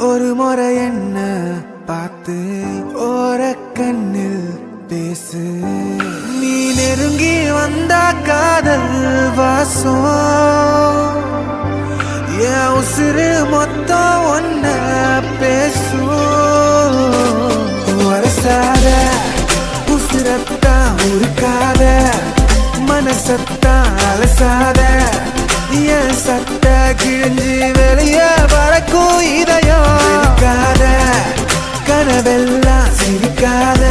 ஒரு முறை என்ன பார்த்து ஓரக்கண்ணில் பேசு. நீ நெருங்கி வந்தா காதல் வாசம் என் உசுறு மொத்தம் ஒன்ன பேசும். வரசாத உசுரத்தான் உருக்காத மனசத்தான் அலசாத என் சட்ட கிழிஞ்சு வெளிய பறக்கும் இதயம் இருக்காத கனவெல்லாம் சிரிக்காத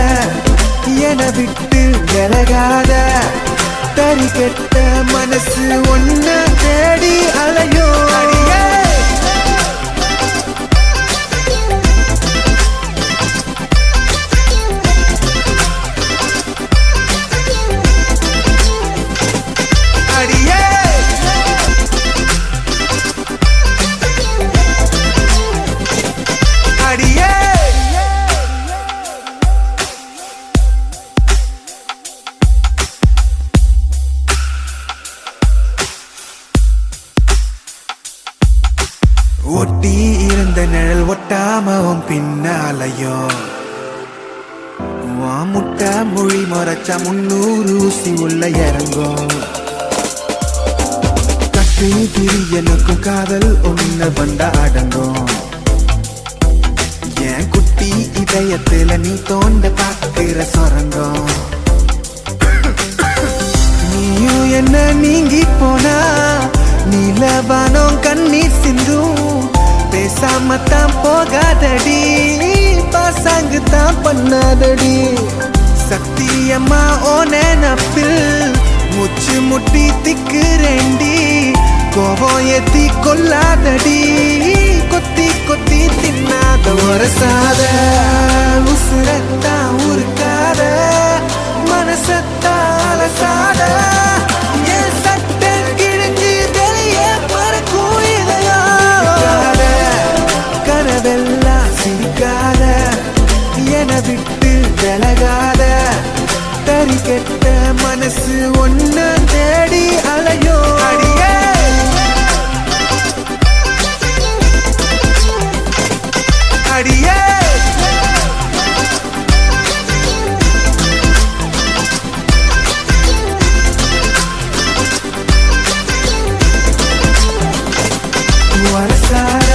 என விட்டு விலகாத தறி கெட்ட மனசு ஒன்ன தேடி அலையோ. அடியே ஒட்டி இருந்த நிழல் ஒட்டாமவும் பின்னாலையோ முட்டை மொழி மறைச்சா 300 ஊசி உள்ள இறங்கும். கட்டி திரியனுக்கும் காதல் ஒண்ணு வந்தா அடங்கும். என் குட்டி இதயத்துல நீ தோண்ட பாக்குற சொரங்கம். நீயும் என்ன நீங்கி போனா நீலவானம் கண்ணீர் சிந்தும். பேசாமத்தான் போகாதடி பாசாங்கு தான் பண்ணாதடி. சத்தியம்மா ஓ நினப்பில் முச்சு முட்டி திக்குறேண்டி. கோபம் ஏத்தி கொல்லாதடி கொத்தி கொத்தி தின்னாத. வரசாத உசுரத்தான் உருக்காத மனசத்தான் அலசாத என் சட்ட கிழிஞ்சு வெளியே பறக்கும் இதயம். கனவெல்லாம் சிரிக்காத என விட்டு விலகாத தறி கெட்ட மனசு ஒன்ன தேடி அலையோ. அடியே அடியே வரசாத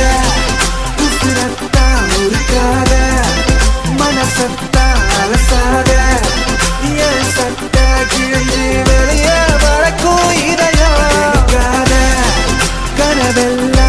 உசுரத்தான் உருக்காத மனசத்தான் அலசாத என் சட்ட கிழிஞ்சு வெளியே வளர்க்கும் இதயம் கனவெல்லாம்